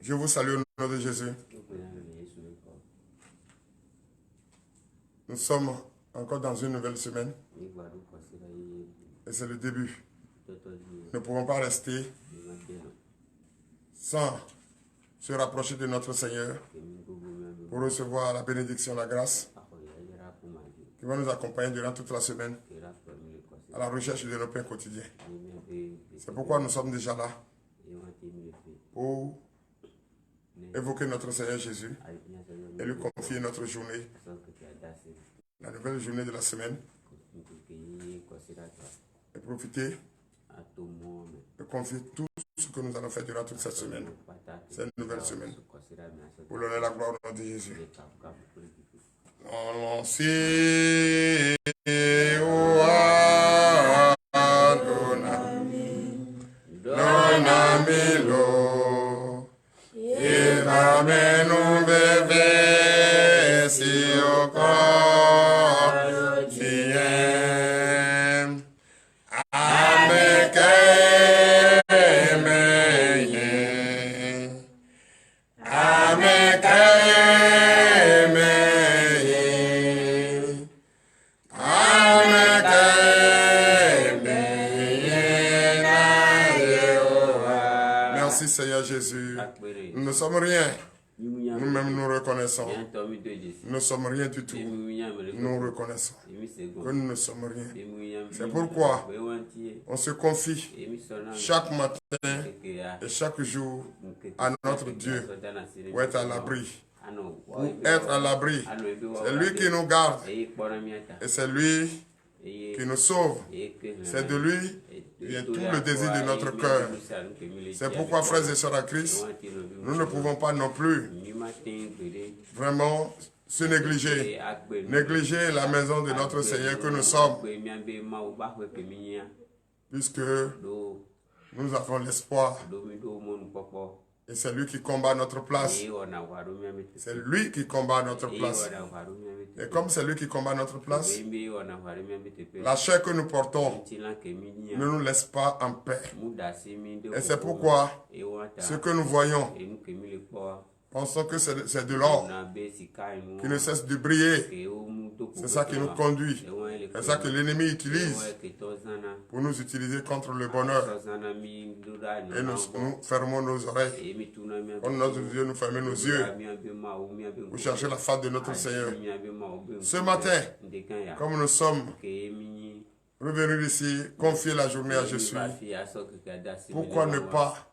Je vous salue au nom de Jésus. Nous sommes encore dans une nouvelle semaine. Et c'est le début. Nous ne pouvons pas rester sans se rapprocher de notre Seigneur pour recevoir la bénédiction, la grâce qui va nous accompagner durant toute la semaine à la recherche de nos pains quotidiens. C'est pourquoi nous sommes déjà là pour évoquer notre Seigneur Jésus et lui confier notre journée, la nouvelle journée de la semaine, et profiter de confier tout ce que nous allons faire durant toute cette semaine, cette nouvelle semaine, pour l'honneur et la gloire au nom de Jésus. Seigneur Jésus, nous ne sommes rien. Nous-mêmes nous reconnaissons. Nous ne sommes rien du tout. Nous reconnaissons que nous ne sommes rien. C'est pourquoi on se confie chaque matin et chaque jour à notre Dieu pour être à l'abri. Pour être à l'abri. C'est lui qui nous garde et c'est lui qui nous sauve. C'est de lui vient tout le désir de notre cœur. C'est pourquoi, frères et sœurs à Christ, nous ne pouvons pas non plus vraiment se négliger. Négliger la maison de notre Seigneur que nous sommes. Puisque nous avons l'espoir. Et c'est lui qui combat à notre place. C'est lui qui combat à notre place. Et comme c'est lui qui combat à notre place, la chair que nous portons ne nous laisse pas en paix. Et c'est pourquoi ce que nous voyons, pensons que c'est de l'or qui ne cesse de briller. C'est ça qui nous conduit. C'est ça que l'ennemi utilise pour nous utiliser contre le bonheur. Et nous fermons nos oreilles. Comme notre Dieu, nous fermons nos yeux pour chercher la face de notre Seigneur. Ce matin, comme nous sommes revenus ici, confier la journée à Jésus, pourquoi ne pas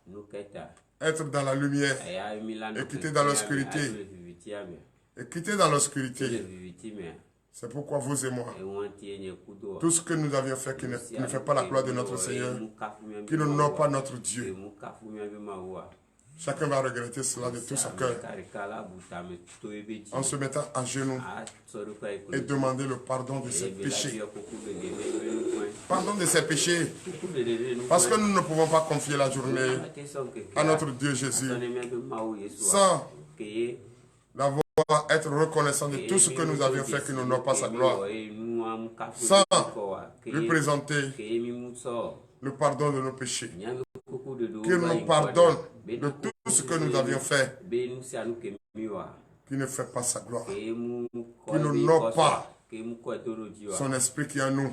être dans la lumière et quitter dans l'obscurité? Et quitter dans l'obscurité. C'est pourquoi vous et moi, tout ce que nous avions fait qui ne fait pas la gloire de notre Seigneur, qui n'honore pas notre Dieu, chacun va regretter cela de tout son cœur en se mettant à genoux et demander le pardon de ses péchés. Pardon de ses péchés. Parce que nous ne pouvons pas confier la journée à notre Dieu Jésus sans d'avoir être reconnaissant de tout ce que nous avions fait qui n'honore pas sa gloire. Sans lui présenter le pardon de nos péchés. Qu'il nous pardonne de tout ce que nous avions fait qui ne fait pas sa gloire. Qui n'honore pas son esprit qui est en nous.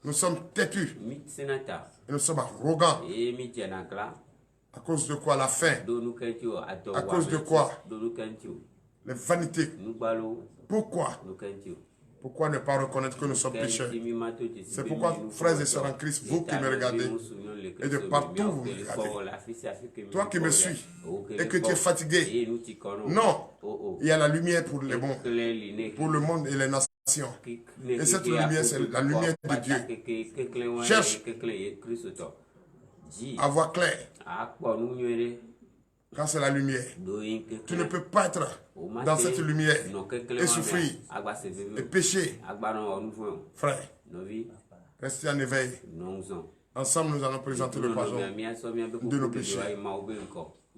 Nous sommes têtus. Et nous sommes arrogants. À cause de quoi la faim? À cause de quoi? Les vanités. Pourquoi? Pourquoi ne pas reconnaître que nous sommes pécheurs? C'est pourquoi, frères et sœurs en Christ, vous qui me regardez, et de partout vous me regardez, toi qui me suis, et que tu es fatigué, non, il y a la lumière pour les bons, pour le monde et les nations. Et cette lumière, c'est la lumière de Dieu. Cherche à voir clair. Quand c'est la lumière, tu ne peux pas être dans cette lumière et souffrir et pécher. Frère, restez en éveil. Ensemble, nous allons présenter le pardon de nos péchés.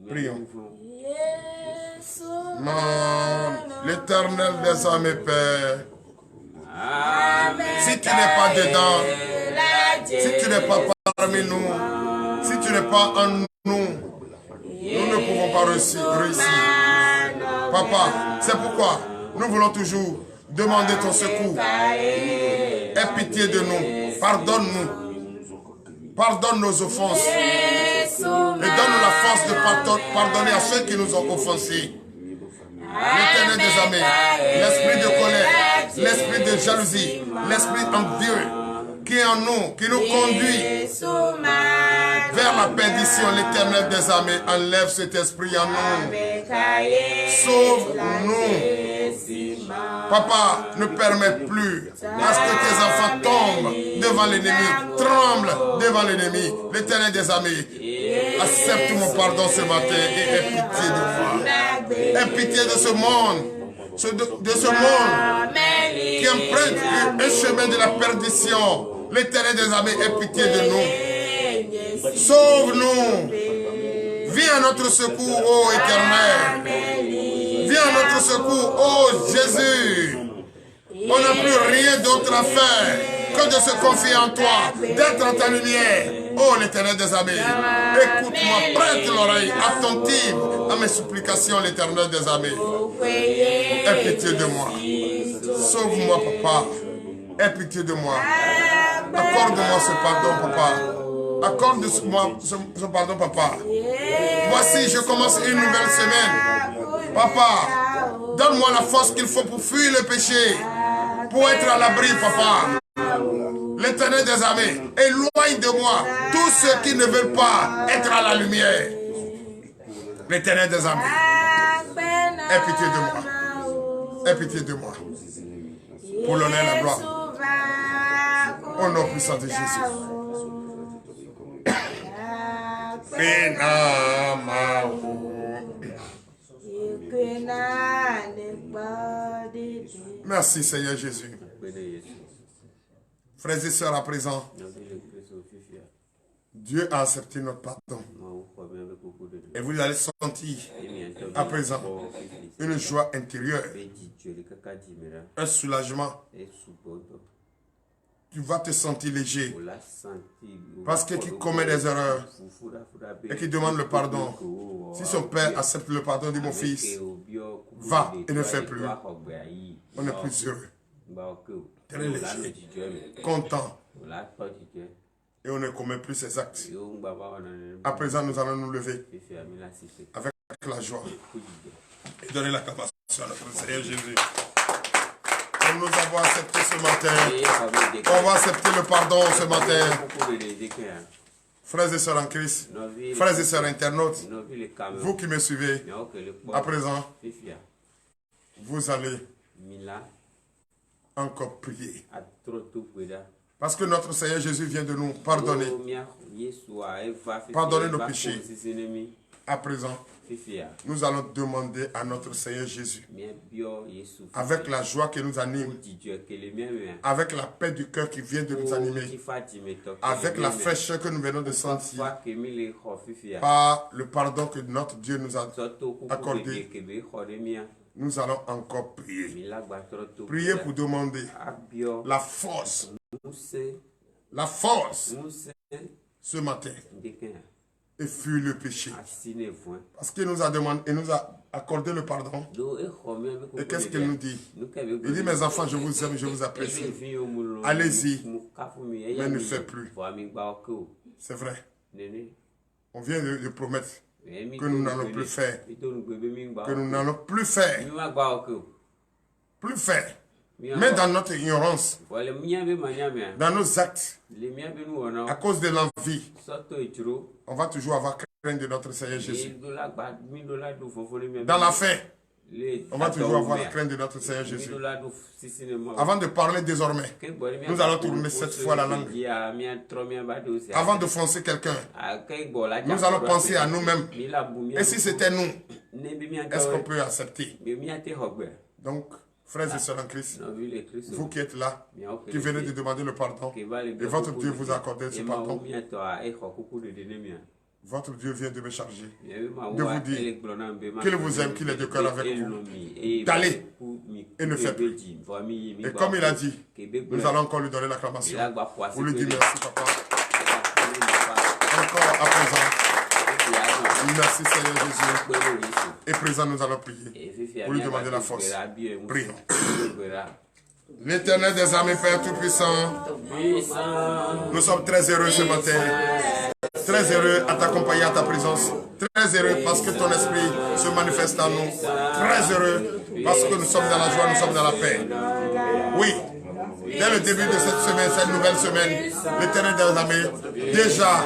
Prions. L'Éternel des âmes et Père, si tu n'es pas dedans, si tu n'es pas parmi nous, si tu n'es pas en nous, nous ne pouvons pas réussir. Papa, c'est pourquoi nous voulons toujours demander ton secours. Aie pitié de nous. Pardonne-nous. Pardonne nos offenses. Et donne-nous la force de pardonner à ceux qui nous ont offensés. L'Éternel des armées, l'esprit de colère, l'esprit de jalousie, l'esprit envieux qui est en nous, qui nous conduit vers la perdition. L'Éternel des armées, enlève cet esprit en nous. Sauve-nous. Papa, ne permets plus à ce que tes enfants tombent devant l'ennemi, tremblent devant l'ennemi. L'Éternel des armées, accepte mon pardon ce matin et aie pitié de moi. Aie pitié de ce monde, qui emprunte un chemin de la perdition. L'Éternel des armées, aie pitié de nous. Sauve-nous. Viens à notre secours, ô Éternel. Viens à notre secours, ô Jésus. On n'a plus rien d'autre à faire que de se confier en toi, d'être en ta lumière. Oh l'Éternel des armées, écoute-moi, prête l'oreille attentive à mes supplications, l'Éternel des armées. Aie pitié de moi. Sauve-moi, papa. Aie pitié de moi. Accorde-moi ce pardon, papa. Accorde-moi ce pardon, papa. Voici, je commence une nouvelle semaine. Papa, donne-moi la force qu'il faut pour fuir le péché, pour être à l'abri, papa. L'Éternel des armées, éloigne de moi tous ceux qui ne veulent pas être à la lumière. L'Éternel des armées, aie pitié de moi. Aie pitié de moi. Pour l'honneur et la gloire. Au nom puissant de Jésus. Merci Seigneur Jésus. Frères et sœurs, à présent, Dieu a accepté notre pardon. Et vous allez sentir à présent une joie intérieure, un soulagement. Tu vas te sentir léger. Parce que qui commet des erreurs et qui demande le pardon, si son père accepte le pardon de mon fils, va et ne fais plus. On est plus heureux. Très léger, content. Et on ne commet plus ses actes. À présent, nous allons nous lever avec la joie et donner la capacité à notre Seigneur Jésus. Comme nous avons accepté ce matin, on va accepter le pardon ce matin. Frères et sœurs en Christ, frères et sœurs internautes, vous qui me suivez, à présent, vous allez encore prier. Parce que notre Seigneur Jésus vient de nous pardonner. Pardonner nos péchés. À présent, nous allons demander à notre Seigneur Jésus, avec la joie qui nous anime, avec la paix du cœur qui vient de nous animer, avec la fraîcheur que nous venons de sentir, par le pardon que notre Dieu nous a accordé, nous allons encore prier. Prier pour demander la force ce matin et fuir le péché. Parce qu'il nous a demandé et nous a accordé le pardon. Et qu'est-ce qu'il nous dit? Il dit, mes enfants, je vous aime, je vous apprécie. Allez-y, mais ne faites plus. C'est vrai. On vient de promettre que nous n'allons plus faire. Que nous n'allons plus faire. Plus faire. Mais dans notre ignorance, dans nos actes, à cause de l'envie, on va toujours avoir crainte de notre Seigneur Jésus. Dans la faim, on va toujours avoir la crainte de notre Seigneur Jésus. Avant de parler désormais, nous allons tourner cette fois la langue. Avant de foncer quelqu'un, nous allons penser à nous-mêmes. Et si c'était nous, est-ce qu'on peut accepter? Donc, frères et sœurs en Christ, vous qui êtes là, qui venez de demander le pardon, et votre Dieu vous a accordé ce pardon, votre Dieu vient de me charger, de vous dire qu'il vous aime, qu'il est de cœur avec vous, d'aller et ne faire plus. Et comme il a dit, nous allons encore lui donner l'acclamation. Vous lui dites merci, papa. Encore à présent, Merci Seigneur Jésus. Et présent, nous allons prier. Pour lui demander la force. Prions. L'Éternel des armées, Père Tout-Puissant, nous sommes très heureux ce matin. Très heureux à t'accompagner à ta présence. Très heureux parce que ton esprit se manifeste en nous. Très heureux parce que nous sommes dans la joie, nous sommes dans la paix. Oui, dès le début de cette semaine, cette nouvelle semaine, l'Éternel des armées, déjà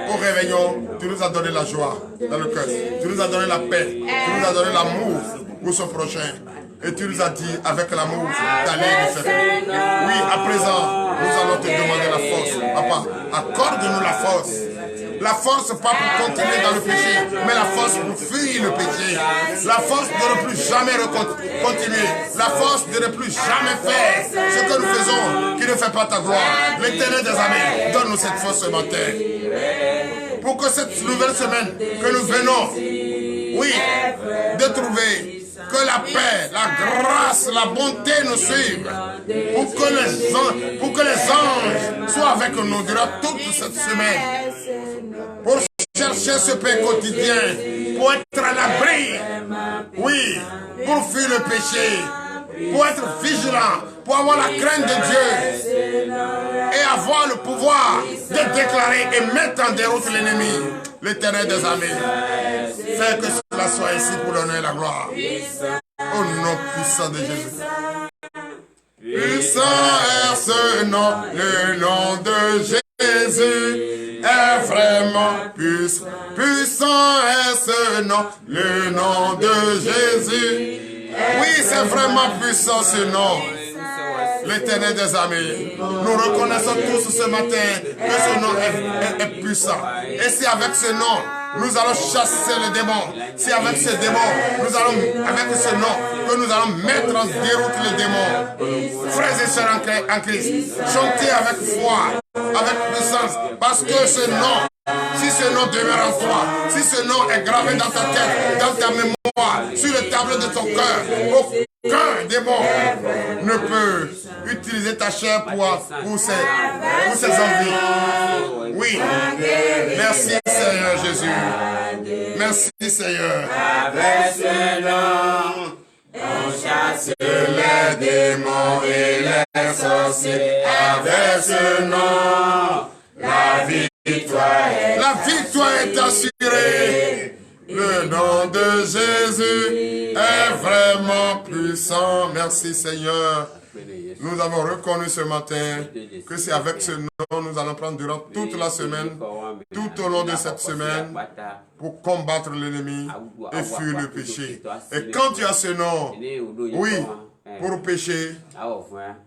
au réveillon, tu nous as donné la joie dans le cœur. Tu nous as donné la paix. Tu nous as donné l'amour pour son prochain. Et tu nous as dit avec l'amour d'aller nous faire. Oui, à présent, nous allons te demander la force. Papa, accorde-nous la force. La force pas pour continuer dans le péché, mais la force pour fuir le péché. La force de ne plus jamais continuer. La force de ne plus jamais faire ce que nous faisons qui ne fait pas ta gloire. L'Éternel des armées, donne-nous cette force ce matin. Pour que cette nouvelle semaine que nous venons, oui, de trouver, que la paix, la grâce, la bonté nous suivent. Pour que les anges soient avec nous durant toute cette semaine. Pour chercher ce paix quotidien, pour être à l'abri, oui, pour fuir le péché, pour être vigilant, pour avoir la crainte de Dieu et avoir le pouvoir de déclarer et mettre en déroute l'ennemi, l'Éternel des armées. Fais que cela soit ici pour donner la gloire. Au nom puissant de Jésus. Puissant est ce nom, le nom de Jésus est vraiment puissant. Puissant est ce nom, le nom de Jésus. Oui, c'est vraiment puissant ce nom. L'Éternel des armées. Nous reconnaissons tous ce matin que ce nom est puissant. Et c'est avec ce nom, nous allons chasser les démons. C'est avec ce démon, avec ce nom, que nous allons mettre en déroute les démons. Frères et sœurs en Christ, chantez avec foi, avec puissance, parce que ce nom, si ce nom demeure en toi, si ce nom est gravé dans ta tête, dans ta mémoire, sur le tableau de ton cœur, aucun démon ne peut utiliser ta chair pour ses envies. Oui. Merci Seigneur Jésus. Merci Seigneur. Avec ce nom, on chasse les démons et les sorciers. Avec ce nom, la victoire est assurée. Le nom de Jésus est vraiment puissant. Merci Seigneur. Nous avons reconnu ce matin que c'est avec ce nom nous allons prendre durant toute la semaine, tout au long de cette semaine, pour combattre l'ennemi et fuir le péché. Et quand tu as ce nom, oui, pour pécher,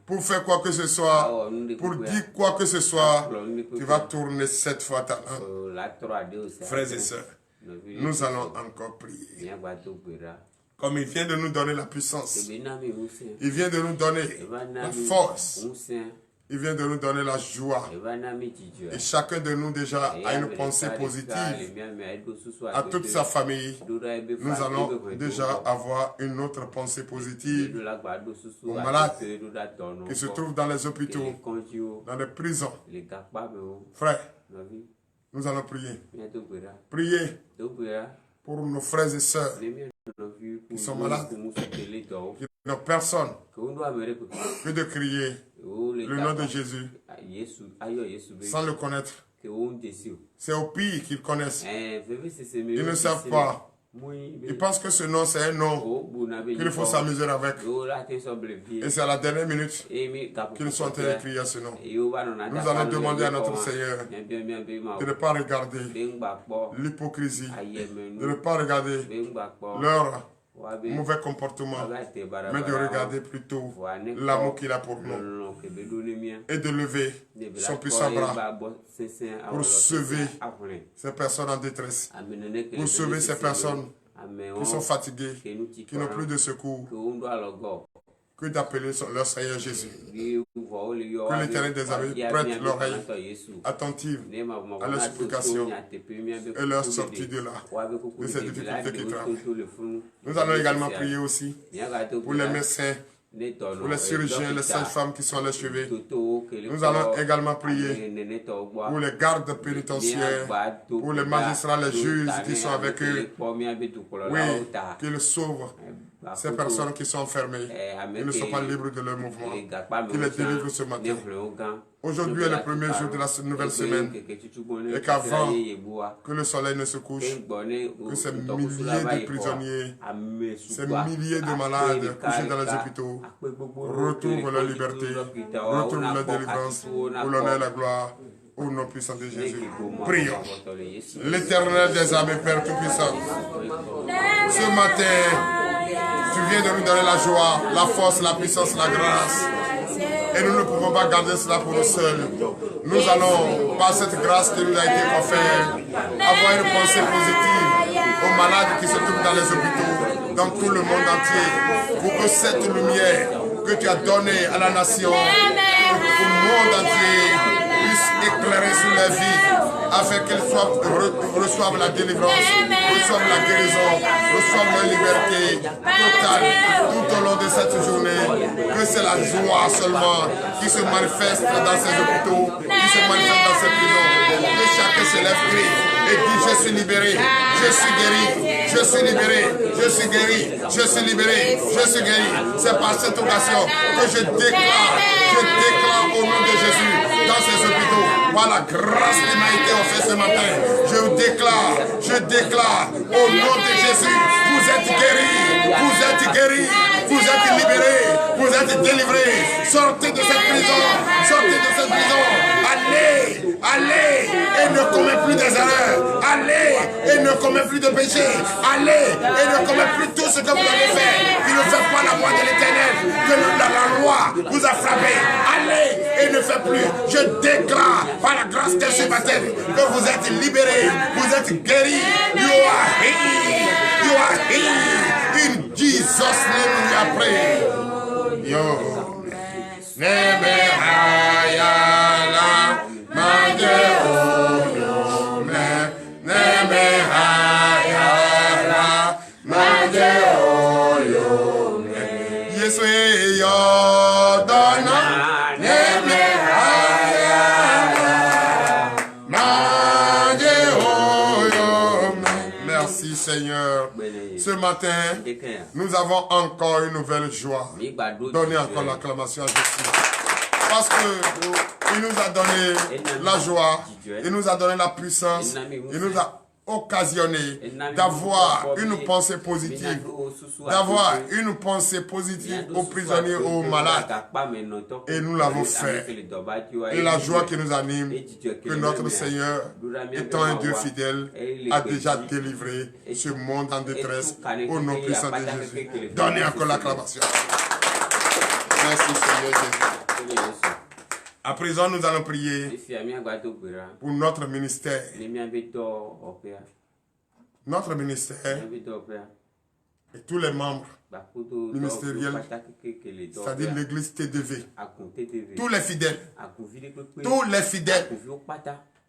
pour faire quoi que ce soit, pour dire quoi que ce soit, tu vas tourner 7 fois ta main. Frères et sœurs, nous allons encore prier. Comme il vient de nous donner la puissance, il vient de nous donner la force, il vient de nous donner la joie. Et chacun de nous déjà a une pensée positive à toute sa famille. Nous allons déjà avoir une autre pensée positive aux malades qui se trouvent dans les hôpitaux, dans les prisons. Frères, nous allons prier. Prier pour nos frères et sœurs qui sont malades, qui n'ont personne que de crier le nom de Jésus sans le connaître. C'est au pire qu'ils connaissent. Ils ne savent pas. Ils pensent que ce nom, c'est un nom qu'il faut s'amuser avec. Et c'est à la dernière minute qu'ils sont en train de crier à ce nom. Nous allons demander à notre Seigneur de ne pas regarder l'hypocrisie, de ne pas regarder leur mauvais comportement, mais de regarder plutôt l'amour qu'il a pour nous et de lever son puissant bras pour sauver ces personnes en détresse, pour sauver ces personnes qui sont fatiguées, qui n'ont plus de secours, que d'appeler leur Seigneur Jésus. Que l'Éternel des armées prête l'oreille attentive à leurs supplications et leur sortie de là, de ces difficultés qu'ils traversent. Nous allons également prier aussi pour les médecins pour les chirurgiens, les sages-femmes qui sont les cheveux. Nous allons également prier pour les gardes pénitentiaires, pour les magistrats, les juges qui sont avec eux. Oui, qu'ils sauvent ces personnes qui sont enfermées, qui ne sont pas libres de leur mouvement, qu'ils les délivrent ce matin. Aujourd'hui est le premier jour de la nouvelle semaine et qu'avant que le soleil ne se couche, que ces milliers de prisonniers, ces milliers de malades couchés dans les hôpitaux retrouvent leur liberté, retrouvent leur délivrance pour l'honneur et la gloire au nom puissant de Jésus. Prions. L'Éternel des armées, Père Tout-Puissant, ce matin, tu viens de nous donner la joie, la force, la puissance, la grâce. Et nous ne pouvons pas garder cela pour nous seuls. Nous allons, par cette grâce qui nous a été offerte, avoir une pensée positive aux malades qui se trouvent dans les hôpitaux, dans tout le monde entier, pour que cette lumière que tu as donnée à la nation, au monde entier, puisse éclairer sur leur vie, afin qu'ils reçoivent la délivrance, reçoivent la guérison, reçoivent leur liberté totale tout au long de cette journée. Que c'est la joie seulement qui se manifeste dans ces hôpitaux, qui se manifeste dans ces prisons. Que chacun se lève, crie et dit: je suis libéré, je suis guéri, je suis libéré, je suis guéri, je suis libéré, je suis guéri. C'est par cette occasion que je déclare au nom de Jésus dans ces hôpitaux, par la grâce qui m'a été offerte ce matin, je déclare au nom de Jésus, vous êtes guéris, vous êtes guéris, vous êtes libérés, vous êtes délivrés. Sortez de cette prison, sortez de cette prison. Allez et ne commets plus des erreurs. Allez et ne commets plus de péché. Allez et ne commets plus tout ce que vous avez fait. Qui ne fait pas la voie de l'Éternel, que la loi vous a frappé. Allez et ne faites plus. Je déclare par la grâce de ce matin que vous êtes libérés, vous êtes guéris. You are healed. You are healed. In Jesus' name we are praying. Yo. Neme hayala mande oyo me. Neme hayala mande oyo me. Yesu yo dona. Neme hayala mande oyo me. Merci Seigneur. Ce matin, nous avons encore une nouvelle joie. Donnez encore l'acclamation à Jésus. Parce qu'il nous a donné la joie, il nous a donné la puissance, il nous a occasionné d'avoir une pensée positive, aux prisonniers, aux malades. Et nous l'avons fait. Et la joie qui nous anime, que notre Seigneur, étant un Dieu fidèle, a déjà délivré ce monde en détresse au nom puissant de Jésus. Donnez encore l'acclamation. Merci Seigneur Jésus. À présent, nous allons prier pour notre ministère. Notre ministère et tous les membres ministériels, c'est-à-dire l'église TDV. Tous les fidèles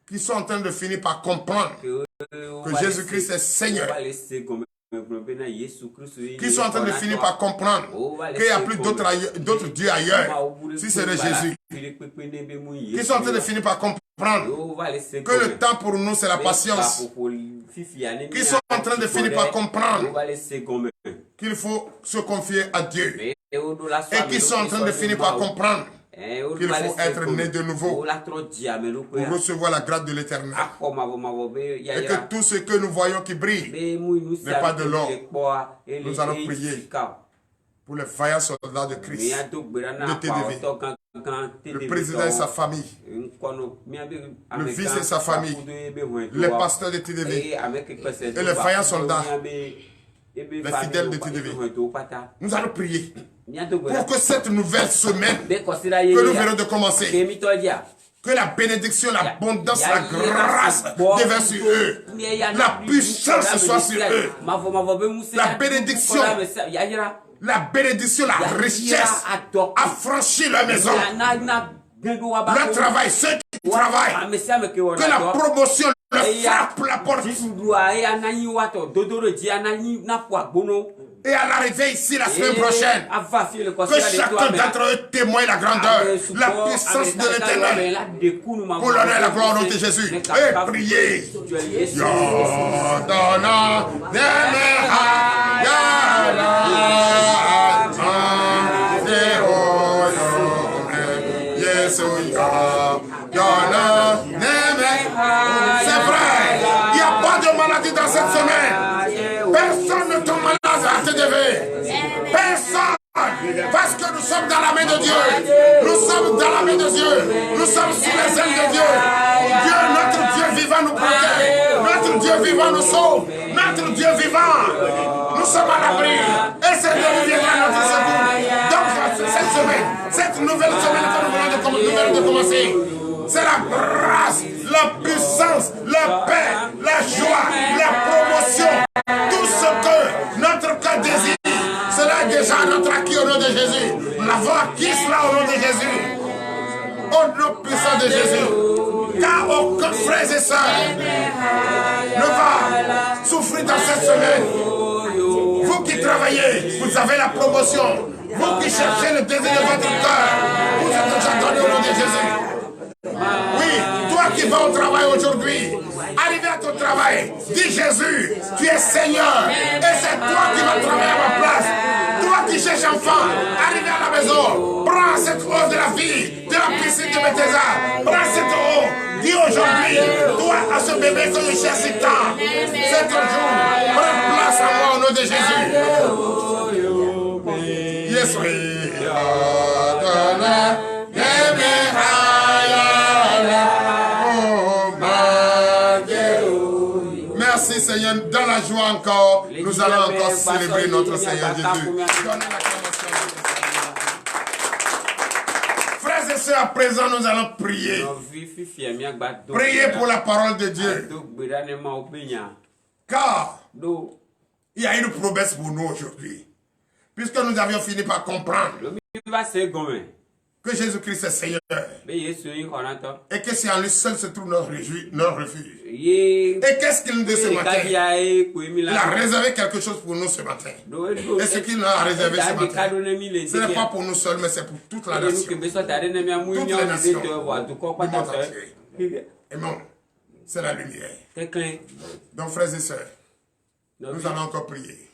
qui sont en train de finir par comprendre que Jésus-Christ est Seigneur. Qui sont en train de finir par comprendre qu'il n'y a plus d'autres dieux ailleurs, si c'est de Jésus. Qui sont en train de finir par comprendre que le temps pour nous c'est la patience. Qui sont en train de finir par comprendre qu'il faut se confier à Dieu. Et qui sont en train de finir par comprendre qu'il faut être né de nouveau pour recevoir la grâce de l'Éternel. Et que tout ce que nous voyons qui brille n'est pas de l'or. Nous allons prier pour les vaillants soldats de Christ, de TDV, le président et sa famille, le fils et sa famille, les pasteurs de TDV et les vaillants soldats, les fidèles de TDV. Nous allons prier pour que cette nouvelle semaine que nous venons de commencer, que la bénédiction, l'abondance, la grâce déverse sur eux, la puissance soit sur eux, la bénédiction, la richesse a franchi leur maison, leur travail, ceux qui travaillent, que la promotion leur frappe la porte. Et à l'arrivée ici la semaine prochaine, que chacun d'entre eux témoigne la grandeur, la puissance de l'Éternel. Pour l'honneur et la gloire au nom de Jésus. Et priez. C'est vrai, il n'y a pas de maladie dans cette semaine. Personne ne tombe malade à TDV. Personne. Parce que nous sommes dans la main de Dieu. Nous sommes dans la main de Dieu. Nous sommes sous les ailes de Dieu. Dieu, notre Dieu vivant nous protège. Notre Dieu vivant nous sauve. Notre Dieu vivant. Nous sommes à l'abri. Et c'est Dieu qui viendra à notre secours. Donc cette semaine, cette nouvelle semaine que nous venons de commencer, c'est la grâce, la puissance, la paix, la joie, la promotion. Tout ce que notre cœur désire, cela est déjà notre acquis au nom de Jésus. Nous l'avons acquis cela au nom de Jésus. Au nom puissant de Jésus. Car aucun frère et sœurs ne va souffrir dans cette semaine. Vous qui travaillez, vous avez la promotion. Vous qui cherchez le désir de votre cœur, vous êtes déjà donné au nom de Jésus. Oui, toi qui vas au travail aujourd'hui, arrivé à ton travail, dis Jésus, tu es Seigneur, et c'est toi qui vas travailler à ma place. Toi qui cherches enfant, arrivé à la maison, prends cette eau de la vie, de la piscine de Bethesda, prends cette eau, dis aujourd'hui, toi à ce bébé que je cherche si tant, c'est ton jour, prends place à moi au nom de Jésus. Yes, oui. Merci Seigneur, dans la joie encore, nous allons encore célébrer notre Seigneur Jésus. Frères et sœurs, à présent nous allons prier. Prier pour la parole de Dieu. Car il y a une promesse pour nous aujourd'hui. Puisque nous avions fini par comprendre que Jésus-Christ est Seigneur et que c'est en lui seul se trouve notre refuge. Et qu'est-ce qu'il nous dit ce matin? Il a réservé quelque chose pour nous ce matin. Et ce qu'il nous a réservé ce matin, ce n'est pas pour nous seuls, mais c'est pour toute la nation. Toutes les nations du monde entier. Et non, c'est la lumière. Donc frères et sœurs, nous allons encore prier.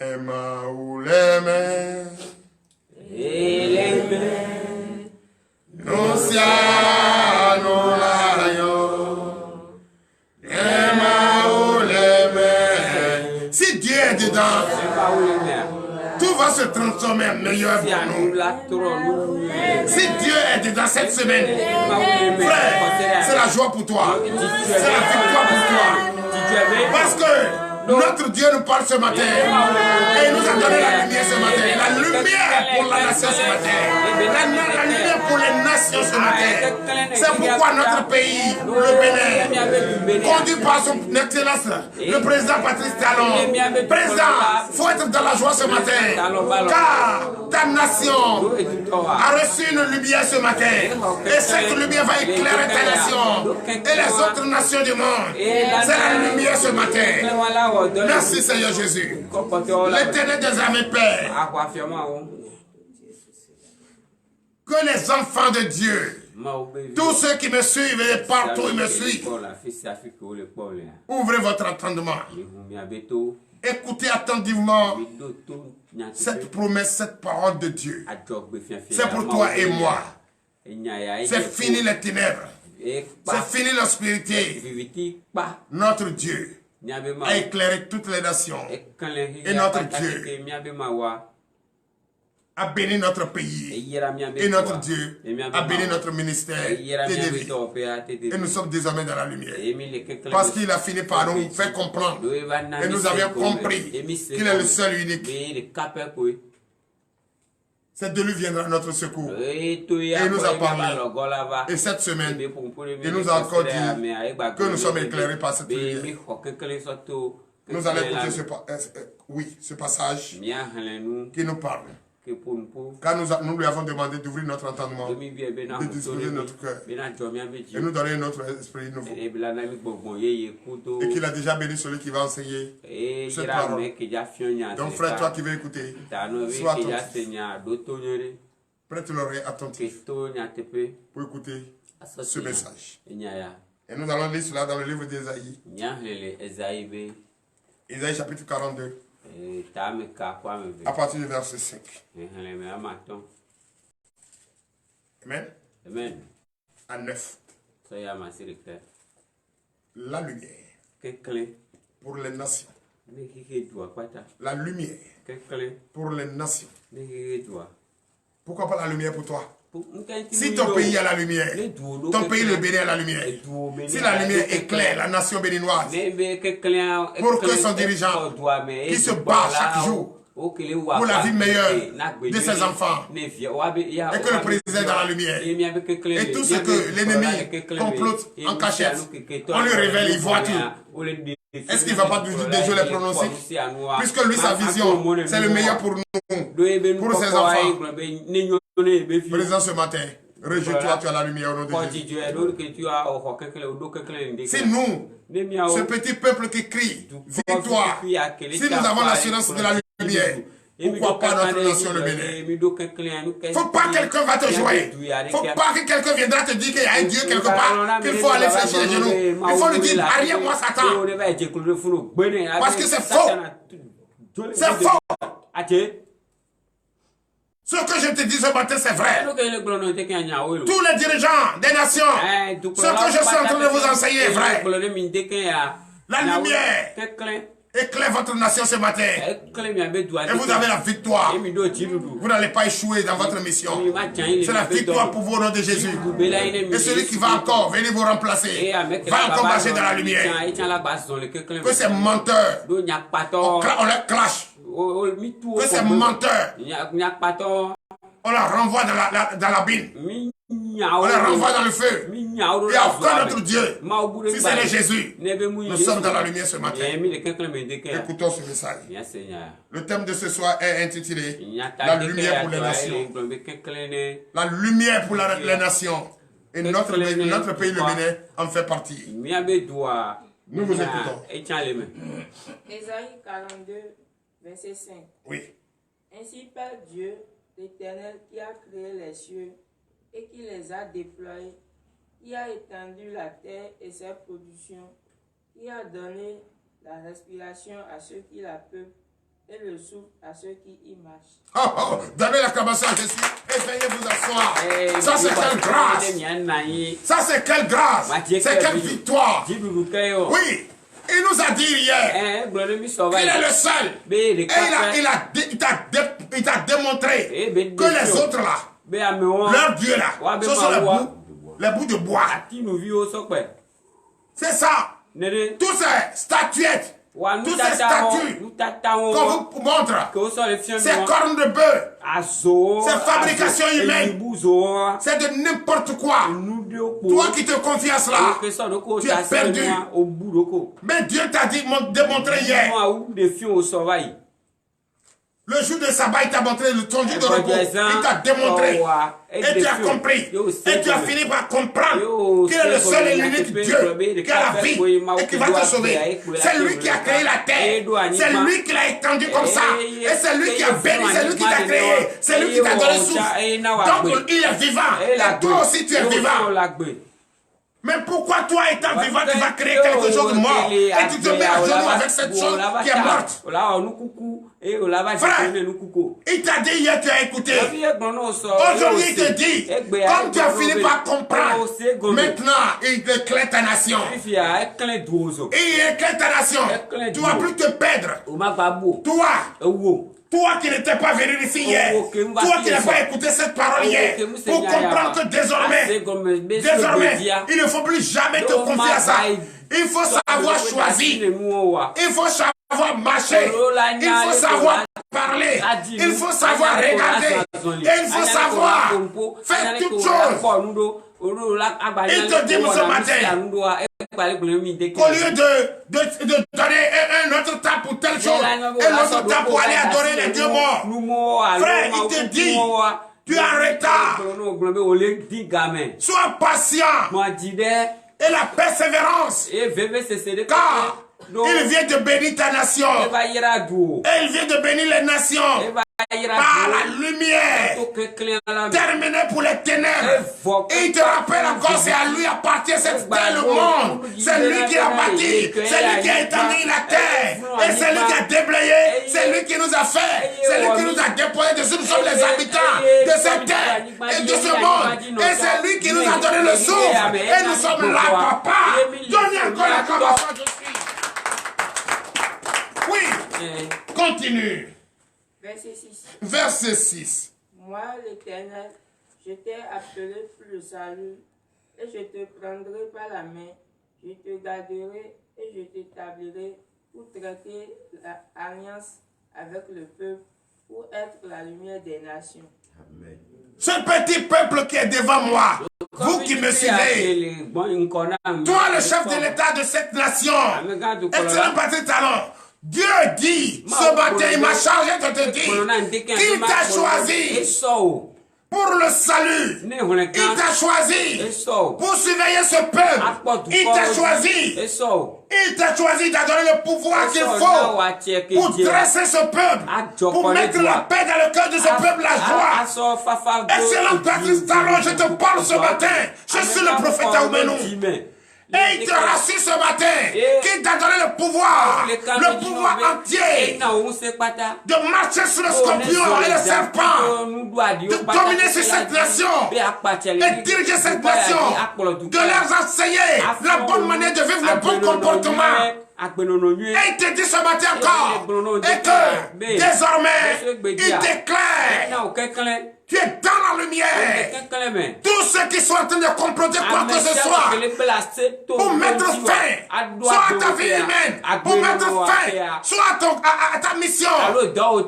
Emma ou les mains, nous siano layo, Emma ou les mains. Si Dieu est dedans, tout va se transformer en meilleur pour nous. Si Dieu est dedans cette semaine, frère, c'est la joie pour toi, c'est la victoire pour toi, parce que notre Dieu nous parle ce matin et il nous a donné la lumière ce matin. La lumière pour la nation ce matin. La lumière pour les nations ce matin. C'est pourquoi notre pays, le Bénin, conduit par son excellence, le président Patrice Talon. Président, il faut être dans la joie ce matin. Car ta nation a reçu une lumière ce matin. Et cette lumière va éclairer ta nation et les autres nations du monde. C'est la lumière ce matin. Merci Seigneur Jésus. L'Éternel des armées Père. Que les enfants de Dieu, tous ceux qui me suivent et partout ils me suivent, ouvrez votre entendement. Écoutez attentivement cette promesse, cette parole de Dieu. C'est pour toi et moi. C'est fini les ténèbres. C'est fini l'obscurité. Notre Dieu a éclairé toutes les nations. Et notre Dieu a béni notre pays. Et notre Dieu a béni notre ministère. Et nous sommes désormais dans la lumière. Parce qu'il a fini par nous faire comprendre. Et nous avions compris qu'il est le seul unique. C'est de lui viendra notre secours. Et il nous a parlé. Et cette semaine, il nous a encore dit que nous sommes éclairés par cette lumière. Nous allons écouter ce passage qui nous parle. Car nous lui avons demandé d'ouvrir notre entendement, de disposer notre cœur et nous donner notre esprit nouveau. Et qu'il a déjà béni celui qui va enseigner. cette parole. Donc frère, toi qui veux écouter, sois attentif. Prête l'oreille attentif pour écouter ce message. Et nous allons lire cela dans le livre d'Ésaïe. Ésaïe chapitre 42. À partir du verset 5. Amen. Amen. À 9. La lumière pour les nations. La lumière pour les nations. Pourquoi pas la lumière pour toi? Si ton pays a la lumière, ton pays le bénit à la lumière. Si la lumière éclaire la nation béninoise, pour que son dirigeant, qui se bat chaque jour pour la vie meilleure de ses enfants, et que le président est dans la lumière, et tout ce que l'ennemi complote en cachette, on lui révèle, il voit tout. Est-ce qu'il ne va pas déjà les prononcer? Puisque lui, sa vision, c'est le meilleur pour nous, pour ses enfants. Président, ce matin, rejette-toi, tu as la lumière au nom de Jésus. C'est nous, ce petit peuple qui crie, victoire. Si nous avons l'assurance de la lumière, pourquoi pas notre nation le bénir? Faut pas que quelqu'un va te jouer. Faut pas que quelqu'un viendra te dire qu'il y a un Dieu quelque part, qu'il faut aller fléchir les genoux. Il faut lui dire, arrière-moi Satan. Parce que c'est faux. C'est faux. Ce que je te dis ce matin, c'est vrai. Tous les dirigeants des nations, ce que je suis en train de vous enseigner est vrai. La lumière éclaire votre nation ce matin. Et vous avez la victoire. Vous n'allez pas échouer dans votre mission. C'est la victoire pour vous au nom de Jésus. Et celui qui va encore venir vous remplacer va encore marcher dans la lumière. Que ces menteurs, on les clash. Que ces menteurs, on la renvoie dans la bine. On la renvoie dans le feu. Il n'y a aucun autre Dieu. Si c'est le Jésus, nous sommes dans la lumière ce matin. Écoutons ce message. Le thème de ce soir est intitulé La lumière pour les nations. La lumière pour les nations. Et notre pays, le Bénin, en fait partie. Nous vous écoutons. Ésaïe 42, verset 5. Oui. Ainsi parle Dieu, l'Éternel, qui a créé les cieux et qui les a déployés, qui a étendu la terre et ses productions, qui a donné la respiration à ceux qui la peuplent et le souffle à ceux qui y marchent. Donnez l'acclamation à Jésus et veuillez vous asseoir. Ça c'est quelle grâce. Ça c'est quelle grâce. C'est quelle victoire. Oui. Il nous a dit hier qu'il est le seul. Et il t'a démontré que les autres là, leur Dieu là, ce sont les bouts de bois. C'est ça. Tous ces statuettes, tous ces statues qu'on vous montre, ces cornes de bœuf, ces fabrications humaines, c'est de n'importe quoi. Toi qui te confies à cela, tu es perdu. Mais Dieu t'a dit, démontré hier. Le jour de sabbat, il t'a montré ton jour de repos. Il t'a démontré. Et tu as compris. Et tu as fini par comprendre qu'il est le seul et l'unique Dieu qui a la vie et qui va te sauver. C'est lui qui a créé la terre. C'est lui qui l'a étendue comme ça. Et c'est lui qui a béni. C'est lui qui t'a créé. C'est lui qui t'a donné le souffle. Donc il est vivant. Et toi aussi tu es vivant. Mais pourquoi toi étant vivant, tu vas créer quelque chose de mort et tu te mets à genoux avec cette chose qui est morte? Frère, il t'a dit hier, tu as écouté. Aujourd'hui, il te dit, comme tu as fini par comprendre, maintenant, il éclaire ta nation. Et il éclaire ta nation. Tu ne vas plus te perdre. Toi qui n'étais pas venu ici hier, toi qui n'as pas écouté cette parole hier, pour comprendre que désormais, il ne faut plus jamais te confier à ça. Il faut savoir choisir. Il faut savoir marcher. Il faut savoir parler. Il faut savoir regarder. Et il faut savoir faire toutes choses. Il te dit ce matin, qu'au lieu de donner un autre temps pour telle chose, et l'autre temps pour aller adorer les dieux morts, frère, il te dit, tu es en retard. Sois patient. Et la persévérance. Car Il vient de bénir ta nation. Et il vient de bénir les nations. Par la lumière, terminé pour les ténèbres. Et il te rappelle encore, c'est à lui appartient cette terre, le monde. C'est lui qui a bâti, c'est lui qui a établi la terre. Et c'est lui qui a déblayé, c'est lui qui nous a fait, c'est lui qui nous a déposé dessus. Nous sommes les habitants de cette terre et de ce monde. Et c'est lui qui nous a donné le souffle. Et nous sommes là, papa. Donnez encore la commence. Oui, continue. Verset 6. Verset 6. Moi, l'Éternel, je t'ai appelé pour le salut, et je te prendrai par la main, je te garderai et je t'établirai pour traiter l'alliance avec le peuple, pour être la lumière des nations. Amen. Ce petit peuple qui est devant moi, vous qui me suivez, toi le chef de l'État de cette nation, excellent Patrick Talon, Dieu dit, ce matin, il m'a chargé de te dire qu'il t'a choisi pour le salut. Il t'a choisi pour surveiller ce peuple. Il t'a choisi. Il t'a choisi, il t'a donné le pouvoir qu'il faut pour dresser ce peuple, pour mettre la paix dans le cœur de ce peuple, la joie. Excellent Patrice Talon, je te parle ce matin. Je suis le prophète Aoumenou. Et il te rassure ce matin qu'il t'a donné le pouvoir entier de marcher sur le scorpion et le serpent, de dominer sur cette nation et diriger cette nation, de leur enseigner la bonne manière de vivre, le bon comportement. Et il te dit ce matin encore, et que désormais, il t'éclaire. Tu es dans la lumière. Tous ceux qui sont en train de comploter quoi que ce soit pour mettre fin soit à ta vie humaine, pour mettre fin soit à ta mission,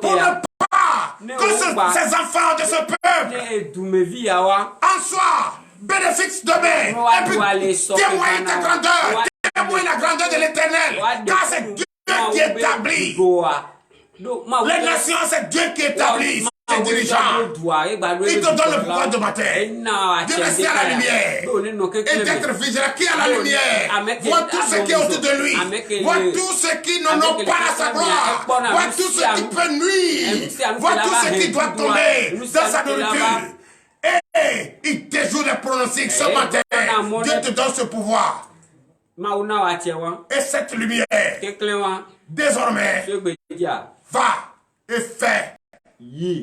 pour ne pas que ces enfants de ce peuple en soient bénéfiques demain et puis témoignent ta grandeur, témoignent la grandeur de l'Éternel, car c'est Dieu qui établit. Les nations, c'est Dieu qui établit. Les dirigeants, il te donne le pouvoir de matin, de rester à la lumière et d'être vigilant. Qui a la lumière voit tout ce qui est autour de lui, voit tout ce qui n'honore pas sa gloire, voit tout ce qui peut nuire, voit tout ce qui doit tomber dans sa nourriture. Et il te joue les pronostics ce matin. Dieu te donne ce pouvoir. Et cette lumière, désormais, va et fait.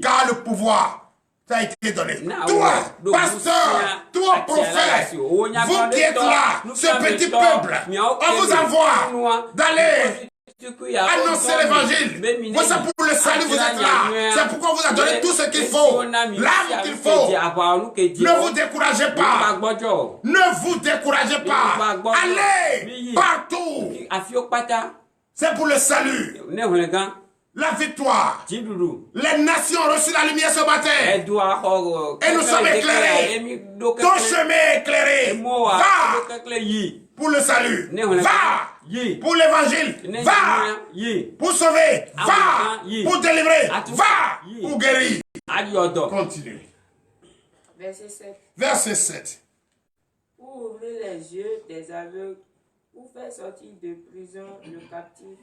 Car le pouvoir t'a été donné. Toi, pasteur, toi, prophète, vous qui êtes là, ce petit peuple, on vous envoie d'aller annoncer l'évangile. Vous savez, pour le salut, vous êtes là. C'est pourquoi on vous a donné tout ce qu'il faut, l'âme qu'il faut. Ne vous découragez pas. Ne vous découragez pas. Allez partout. C'est pour le salut. La victoire. Les nations ont reçu la lumière ce matin. Et nous sommes éclairés. Ton chemin est éclairé. Va pour le salut. Va pour l'évangile. Va pour sauver. Va pour délivrer. Va pour guérir. Continue. Verset 7. Verset 7. Pour ouvrir les yeux des aveugles, pour faire sortir de prison le captif,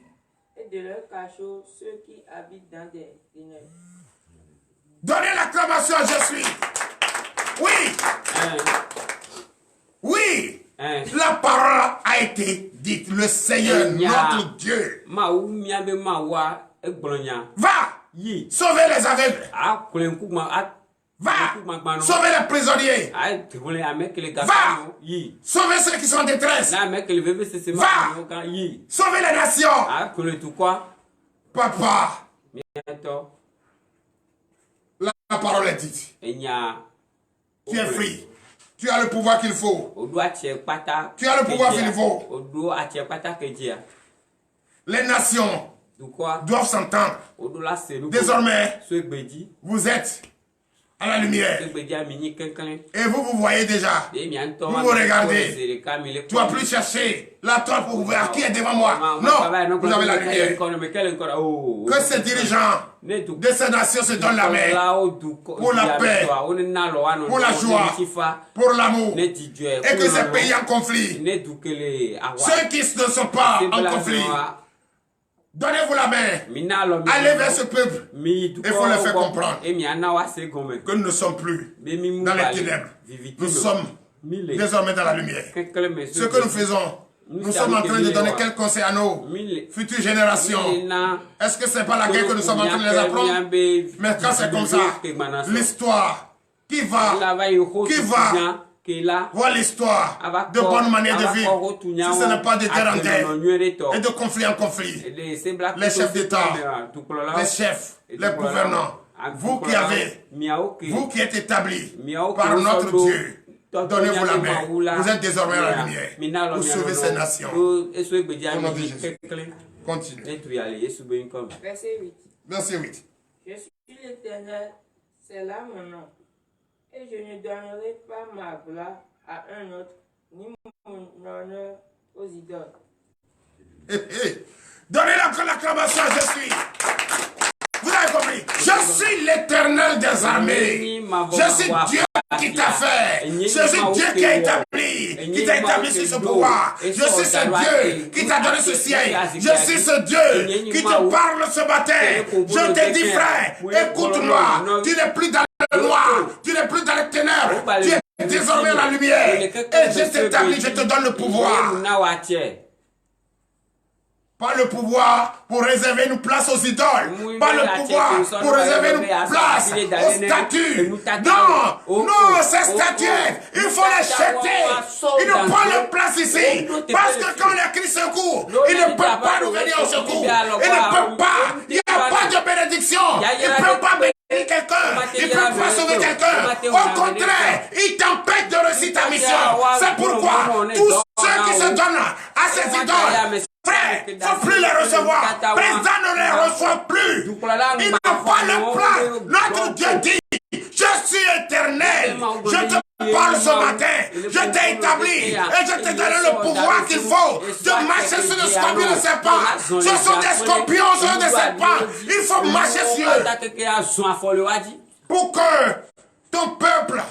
et de leur cachot ceux qui habitent dans des ténèbres. Donnez l'acclamation, je suis. Oui. Oui. La parole a été dite. Le Seigneur, notre Dieu, va sauver les aveugles. Va sauver les prisonniers. Va sauver ceux qui sont en détresse. Va sauver les nations. Papa, la parole est dite. Tu es free. Tu as le pouvoir qu'il faut. Tu as le pouvoir qu'il faut. Les nations doivent s'entendre. Désormais, vous êtes à la lumière. Et vous voyez déjà. Vous vous regardez. Tu vas plus chercher la toile pour voir qui est devant moi. Non, vous avez la lumière. Que ces dirigeants de ces nations se donnent la main pour la paix, pour la joie, pour l'amour. Et que ces pays en conflit, ceux qui ne sont pas en conflit, donnez-vous la main. Allez vers ce peuple. Il faut le faire comprendre que nous ne sommes plus dans les ténèbres. Nous sommes désormais dans la lumière. Ce que nous faisons, nous sommes en train de donner quel conseil à nos futures générations. Est-ce que ce n'est pas la guerre que nous sommes en train de les apprendre? Mais quand c'est comme ça, l'histoire qui va voir l'histoire de bonne manière de vivre, si ce n'est pas de guerre en guerre et de conflit en conflit. Les chefs d'État, les chefs, les gouvernants, vous qui êtes établis par notre Dieu, donnez-vous la main. Vous êtes désormais la lumière. Vous sauvez ces nations. Au nom de Jésus. Continue. Verset 8. Verset 8. Je suis l'Éternel, c'est là mon nom. Et je ne donnerai pas ma gloire à un autre, ni mon honneur aux idoles. Donnez l'acclamation, je suis. Vous avez compris? Je suis l'Éternel des armées. Je suis Dieu qui t'a fait. Je suis Dieu qui t'a établi sur ce pouvoir. Je suis ce Dieu qui t'a donné ce ciel. Je suis ce Dieu qui te parle ce matin. Je te dis, frère, écoute-moi. Tu n'es plus dans le noir. Tu n'es plus dans les ténèbres. Tu es désormais la lumière. Et je t'établis, je te donne le pouvoir. Pas le pouvoir pour réserver une place aux idoles. Pas le pouvoir pour réserver une place aux statues. Non, non, ces statues, il faut les jeter. Ils ne prennent de place ici. Parce que quand le Christ secourt, il ne peut pas nous venir au secours. Il ne peut pas. Il n'y a pas de bénédiction. Il ne peut pas bénir quelqu'un. Il ne peut pas sauver quelqu'un. Au contraire, il t'empêche de réussir ta mission. C'est pourquoi tous ceux qui se donnent à ces idoles, frère, il ne faut plus les recevoir. Président ne les reçoit plus. Ils n'ont pas le plan. Notre Dieu dit, je suis éternel. Je te parle ce matin. Je t'ai établi et je te donne le pouvoir qu'il faut de marcher sur les scorpions et les serpents. Ce sont des scorpions, ce sont des serpents. Il faut marcher sur eux. Pour que ton peuple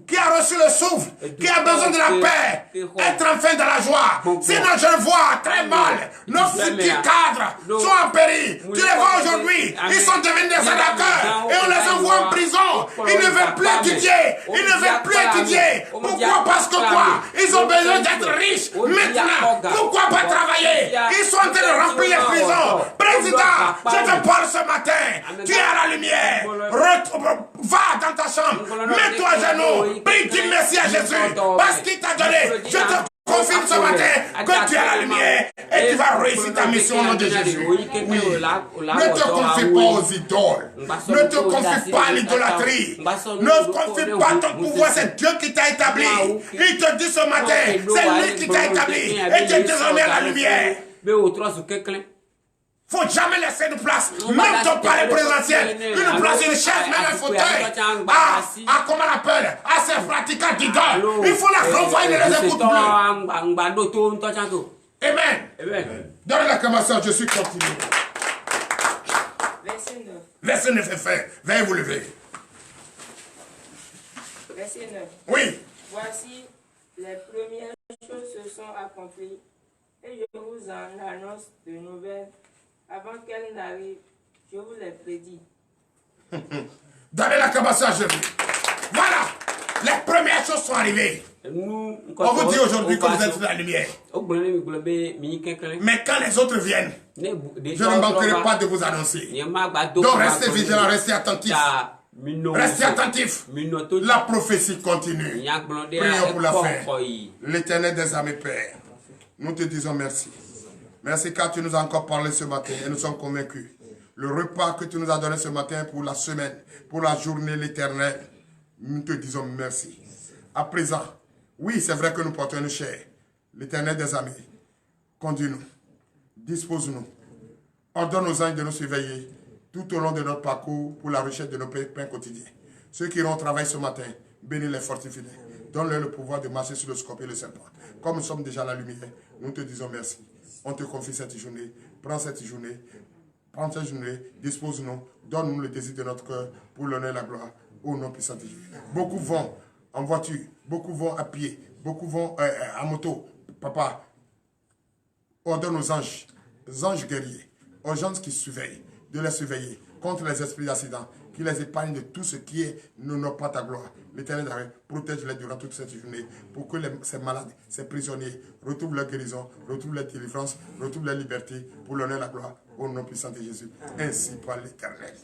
qui a reçu le souffle, qui a besoin de la paix, être enfin dans la joie. Sinon, je le vois très mal. Nos futurs cadres sont en péril. Tu les vois aujourd'hui, ils sont devenus des attaqueurs et on les envoie en prison. Ils ne veulent plus étudier. Ils ne veulent plus étudier. Pourquoi? Parce que quoi? Ils ont besoin d'être riches maintenant. Pourquoi pas travailler? Ils sont en train de remplir les prisons. Président, je te parle ce matin. Tu es à la lumière. Va dans ta chambre. Mets-toi à genoux, prie, dis merci à Jésus, parce qu'il t'a donné. Je te confirme ce matin que tu es à la lumière et tu vas réussir ta mission au nom de Jésus. Oui. Ne te confie pas aux idoles. Ne te confie pas à l'idolâtrie. Ne confie pas ton pouvoir, c'est Dieu qui t'a établi. Il te dit ce matin, c'est lui qui t'a établi et tu es désormais à la lumière. Il ne faut jamais laisser de place, même ton palais présidentiel, une place, une chaise, même un fauteuil, comment on appelle, à ces pratiquants d'idoles. Il faut la renvoyer, ne les écoute plus. Amen. Donne l'acclamation, je suis continué. Verset 9 est fait. Veuillez vous lever. Verset 9. Oui. Voici, les premières choses se sont accomplies et je vous en annonce de nouvelles. Avant qu'elle n'arrive, je vous l'ai prédit. Donnez l'acclamation à Jésus. Voilà, les premières choses sont arrivées. On vous dit aujourd'hui que vous êtes la lumière. Mais quand les autres viennent, je ne manquerai pas de vous annoncer. Donc restez vigilants, restez attentifs. Restez attentifs. La prophétie continue. Prions pour la fin. L'Éternel des armées, Père, nous te disons merci. Merci car tu nous as encore parlé ce matin et nous sommes convaincus. Le repas que tu nous as donné ce matin pour la semaine, pour la journée, l'Éternel, nous te disons merci. À présent, oui, c'est vrai que nous portons une chair. L'Éternel des armées, conduis-nous, dispose-nous, ordonne aux anges de nous surveiller tout au long de notre parcours pour la recherche de nos pains quotidiens. Ceux qui iront au travail ce matin, bénis les fortifie-les. Donne-leur le pouvoir de marcher sur le scorpion et le serpent. Comme nous sommes déjà à la lumière, nous te disons merci. On te confie cette journée. Prends cette journée. Prends cette journée. Dispose-nous. Donne-nous le désir de notre cœur pour l'honneur et la gloire. Au nom puissant de Jésus. Beaucoup vont en voiture. Beaucoup vont à pied. Beaucoup vont à moto. Papa, ordonne aux anges guerriers, aux gens qui surveillent, de les surveiller contre les esprits d'accident, qui les épargnent de tout ce qui n'a pas ta gloire. L'Éternel protège-les durant toute cette journée pour que ces malades, ces prisonniers retrouvent leur guérison, retrouvent leur délivrance, retrouvent leur liberté pour l'honneur et la gloire au nom puissant de Jésus. Ainsi par l'Éternel.